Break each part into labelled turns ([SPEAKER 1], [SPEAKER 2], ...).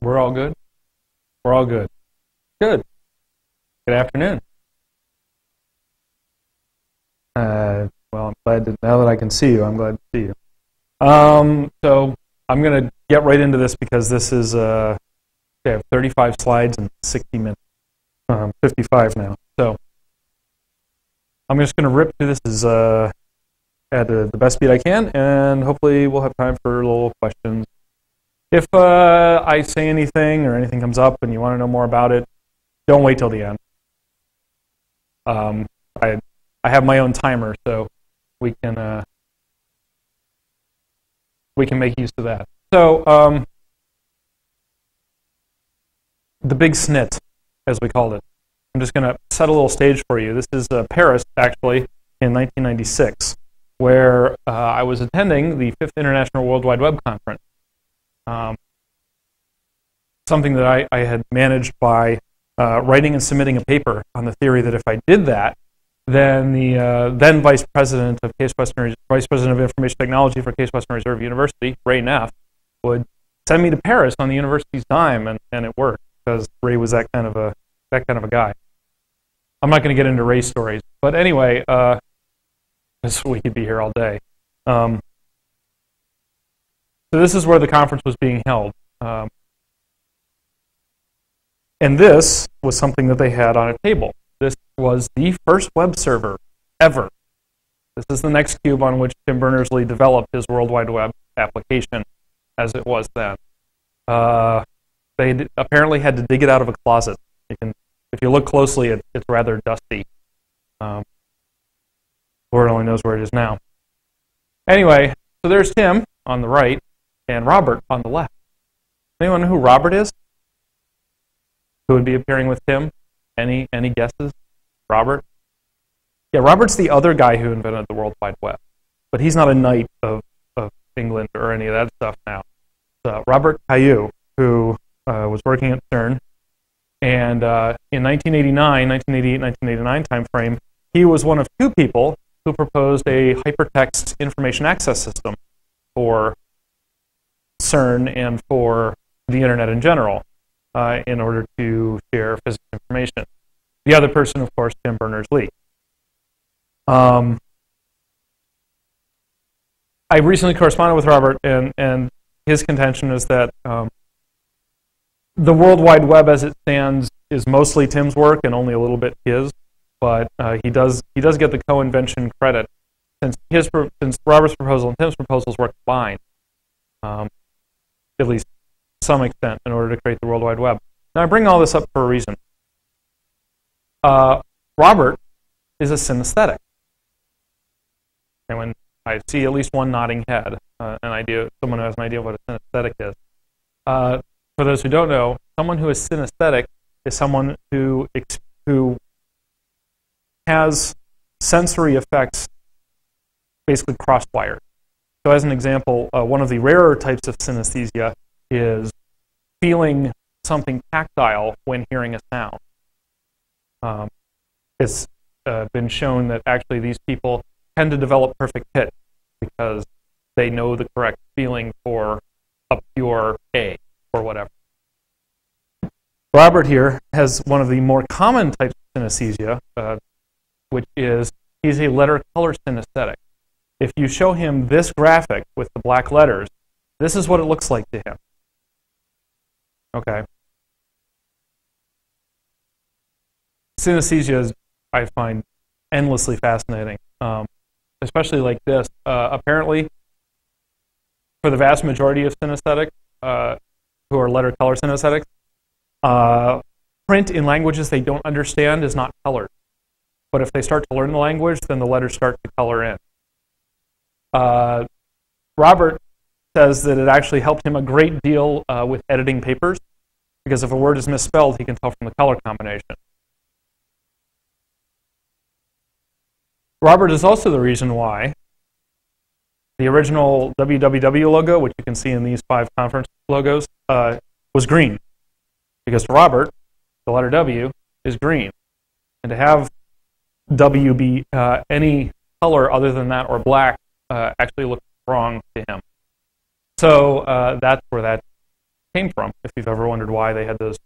[SPEAKER 1] We're all good? We're all good. Good. Good afternoon. Well, I'm glad that now that I can see you, I'm glad to see you. So I'm going to get right into this because this is, I have 35 slides and 60 minutes. 55 now. So I'm just going to rip through this at the best speed I can, and hopefully we'll have time for little questions. If I say anything or anything comes up and you want to know more about it, don't wait till the end. I have my own timer, so we can make use of that. So the big snit, as we called it. I'm just going to set a little stage for you. This is Paris, actually, in 1996, where I was attending the 5th International World Wide Web Conference. Something that I had managed by writing and submitting a paper on the theory that if I did that, then the then Vice President of Information Technology for Case Western Reserve University, Ray Neff, would send me to Paris on the university's dime, and it worked because Ray was that kind of a guy. I'm not going to get into Ray's stories, but anyway, we could be here all day. So this is where the conference was being held. And this was something that they had on a table. This was the first web server ever. This is the NextCube on which Tim Berners-Lee developed his World Wide Web application as it was then. They apparently had to dig it out of a closet. If you look closely, it's rather dusty. Lord only knows where it is now. Anyway, so there's Tim on the right and Robert on the left. Anyone know who Robert is? Who would be appearing with Tim? Any guesses? Robert? Yeah, Robert's the other guy who invented the World Wide Web. But he's not a knight of England or any of that stuff now. Robert Cailliau, who was working at CERN, and in 1988-1989 timeframe, he was one of two people who proposed a hypertext information access system for CERN and for the internet in general in order to share physics information. The other person, of course, Tim Berners-Lee. I recently corresponded with Robert, and his contention is that the World Wide Web as it stands is mostly Tim's work and only a little bit his, but he does get the co-invention credit since Robert's proposal and Tim's proposals were combined, at least to some extent, in order to create the World Wide Web. Now I bring all this up for a reason. Robert is a synesthetic, and when I see at least one nodding head, someone who has an idea of what a synesthetic is. For those who don't know, someone who is synesthetic is someone who has sensory effects basically cross-wired. So as an example, one of the rarer types of synesthesia is feeling something tactile when hearing a sound. It's been shown that actually these people tend to develop perfect pitch because they know the correct feeling for a pure A or whatever. Robert here has one of the more common types of synesthesia, which is he's a letter-color synesthetic. If you show him this graphic with the black letters, this is what it looks like to him. Okay. Synesthesia is, I find, endlessly fascinating, especially like this. Apparently, for the vast majority of synesthetics, who are letter-color synesthetics, print in languages they don't understand is not colored. But if they start to learn the language, then the letters start to color in. Robert says that it actually helped him a great deal with editing papers, because if a word is misspelled, he can tell from the color combination. Robert is also the reason why the original www logo, which you can see in these 5 conference logos, was green. Because to Robert, the letter W is green. And to have W be any color other than that or black actually looks wrong to him. So that's where that came from, if you've ever wondered why they had those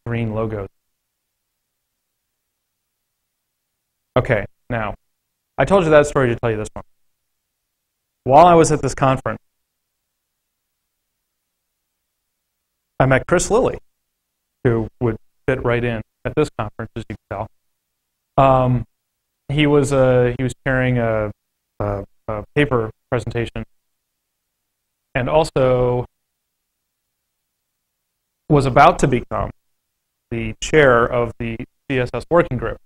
[SPEAKER 1] green logos. Okay, now, I told you that story to tell you this one. While I was at this conference, I met Chris Lilly, who would fit right in at this conference, as you can tell. He was carrying a paper presentation, and also was about to become the chair of the CSS working group.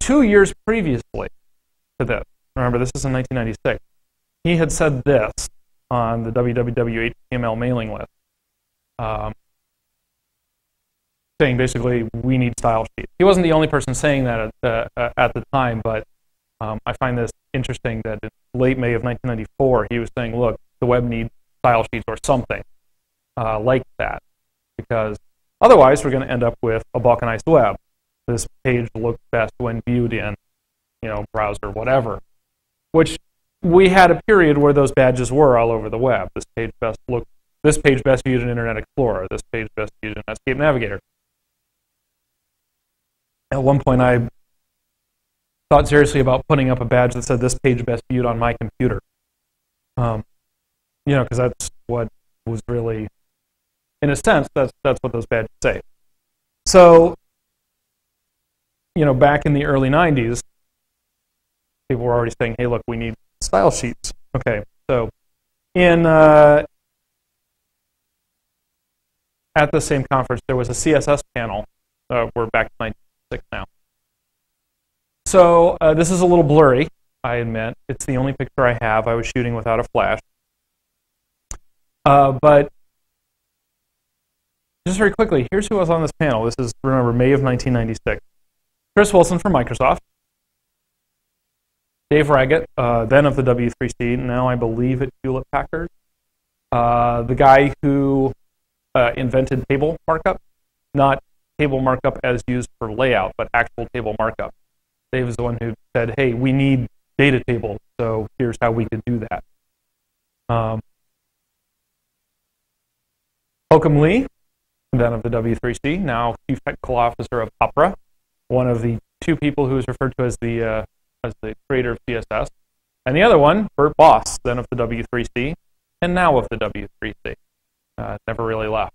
[SPEAKER 1] 2 years previously to this, remember this is in 1996, he had said this on the www.html mailing list, saying basically we need style sheets. He wasn't the only person saying that at the time, but I find this interesting that in late May of 1994 he was saying, look, the web needs style sheets or something like that, because otherwise we're going to end up with a balkanized web. This page looks best when viewed in, browser, whatever. Which we had a period where those badges were all over the web. This page best viewed in Internet Explorer. This page best viewed in Netscape Navigator. At one point, I thought seriously about putting up a badge that said this page best viewed on my computer. Because that's what was really, in a sense, that's what those badges say. So, back in the early 90s, people were already saying, hey, look, we need style sheets. Okay, so at the same conference, there was a CSS panel. We're back to 1996 now. So this is a little blurry, I admit. It's the only picture I have. I was shooting without a flash. But just very quickly, here's who was on this panel. This is, remember, May of 1996. Chris Wilson from Microsoft. Dave Raggett, then of the W3C, now I believe at Hewlett-Packard. The guy who invented table markup, not table markup as used for layout, but actual table markup. Dave is the one who said, hey, we need data tables, so here's how we could do that. Holcomb Lee, then of the W3C, now Chief Technical Officer of Opera, one of the two people who is referred to as the creator of CSS. And the other one, Bert Boss, then of the W3C, and now of the W3C. Never really left.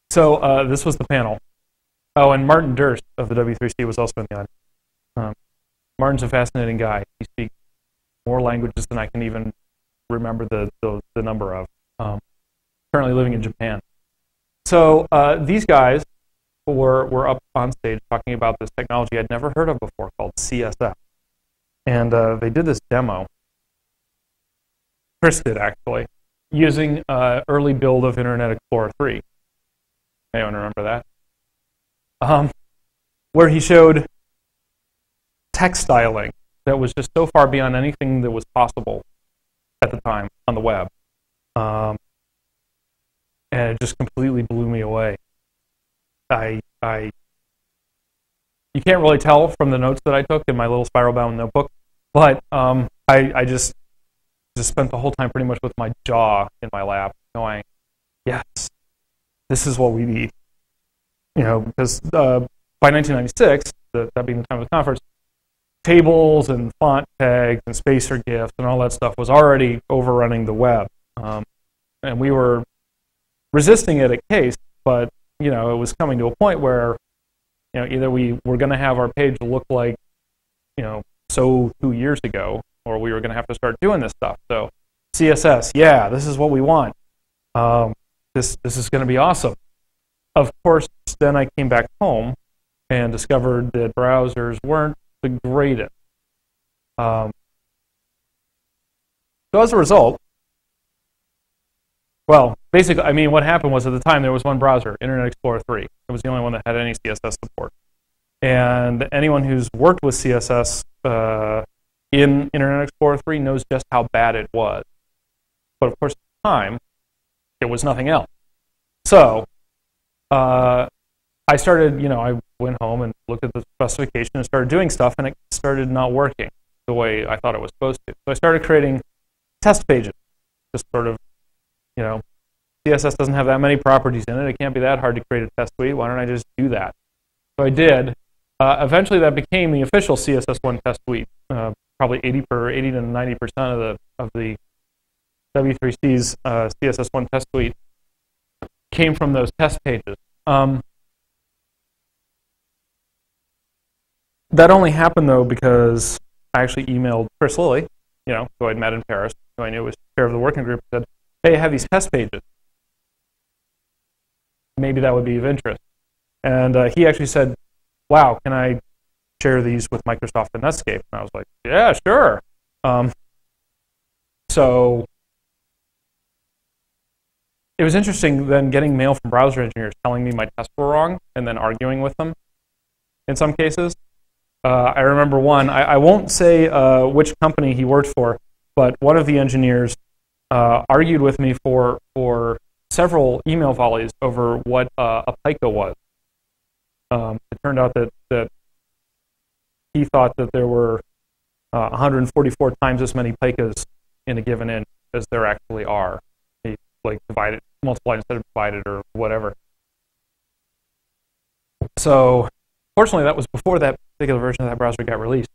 [SPEAKER 1] So this was the panel. Oh, and Martin Durst of the W3C was also in the audience. Martin's a fascinating guy. He speaks more languages than I can even remember the number of. Currently living in Japan. So these guys were up on stage talking about this technology I'd never heard of before called CSS. And they did this demo. Chris did, actually, using early build of Internet Explorer 3. Anyone remember that? Where he showed text styling that was just so far beyond anything that was possible at the time on the web. And it just completely blew me away. You can't really tell from the notes that I took in my little spiral-bound notebook, but I just spent the whole time pretty much with my jaw in my lap, going, yes, this is what we need. Because by 1996, that being the time of the conference, tables and font tags and spacer GIFs and all that stuff was already overrunning the web. And we were resisting it at case, but it was coming to a point where either we were going to have our page look like 2 years ago, or we were going to have to start doing this stuff. So CSS, yeah, this is what we want. This is going to be awesome. Of course, then I came back home and discovered that browsers weren't the greatest. So as a result, well, basically, I mean, what happened was at the time there was one browser, Internet Explorer 3. It was the only one that had any CSS support. And anyone who's worked with CSS in Internet Explorer 3 knows just how bad it was. But of course, at the time, it was nothing else. So I started, I went home and looked at the specification and started doing stuff, and it started not working the way I thought it was supposed to. So I started creating test pages, just sort of, CSS doesn't have that many properties in it. It can't be that hard to create a test suite. Why don't I just do that? So I did. Eventually, that became the official CSS1 test suite. Probably 80 to 90% of the W3C's CSS1 test suite came from those test pages. That only happened, though, because I actually emailed Chris Lilly, who I'd met in Paris, who I knew was chair of the working group, and said, hey, I have these test pages. Maybe that would be of interest. And he actually said, wow, can I share these with Microsoft and Netscape? And I was like, yeah, sure. So it was interesting then getting mail from browser engineers telling me my tests were wrong and then arguing with them in some cases. I remember one, I won't say which company he worked for, but one of the engineers argued with me for several email volleys over what a pica was. It turned out that he thought that there were 144 times as many picas in a given inch as there actually are. He multiplied instead of divided or whatever. So fortunately, that was before that particular version of that browser got released.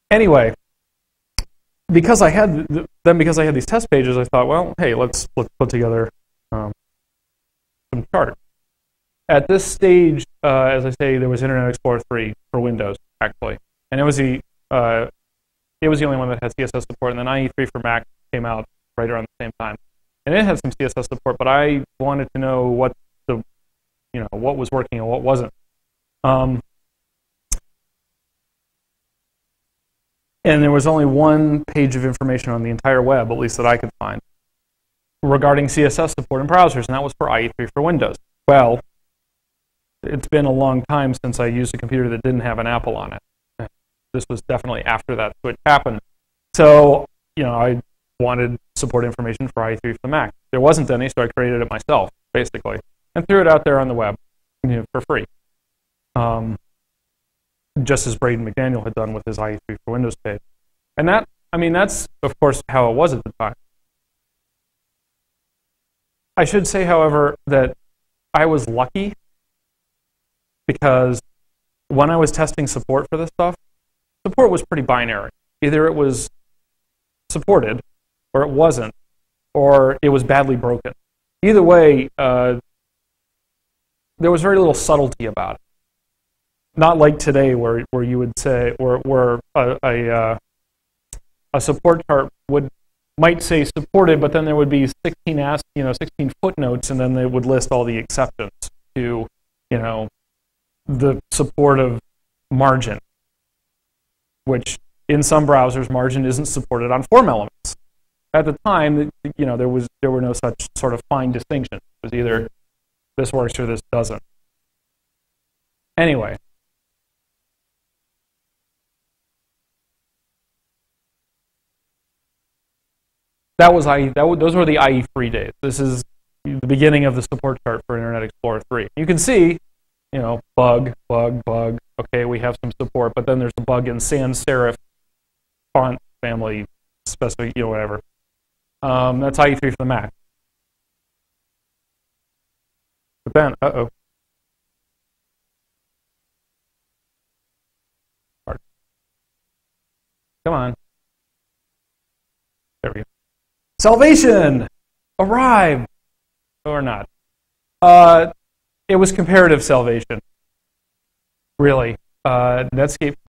[SPEAKER 1] Anyway, because I had these test pages, I thought, well, hey, let's put together some charts. At this stage, as I say, there was Internet Explorer 3 for Windows, actually, and it was the only one that had CSS support. And then IE3 for Mac came out right around the same time, and it had some CSS support. But I wanted to know what was working and what wasn't. And there was only one page of information on the entire web, at least that I could find, regarding CSS support in browsers, and that was for IE3 for Windows. Well, it's been a long time since I used a computer that didn't have an Apple on it. This was definitely after that switch happened. So, I wanted support information for IE3 for the Mac. There wasn't any, so I created it myself, basically, and threw it out there on the web, for free. Just as Braden McDaniel had done with his IE3 for Windows page. And that's, of course, how it was at the time. I should say, however, that I was lucky because when I was testing support for this stuff, support was pretty binary. Either it was supported, or it wasn't, or it was badly broken. Either way, there was very little subtlety about it. Not like today, where you would say, where a support chart might say supported, but then there would be 16 footnotes, and then they would list all the exceptions to, the support of margin, which in some browsers, margin isn't supported on form elements. At the time, there were no such sort of fine distinction. It was either this works or this doesn't. Anyway. Those were the IE3 days. This is the beginning of the support chart for Internet Explorer 3. You can see, bug. Okay, we have some support, but then there's a bug in sans serif font family specific, whatever. That's IE3 for the Mac. But then, come on. There we go. Salvation arrived, or not. It was comparative salvation, really. Netscape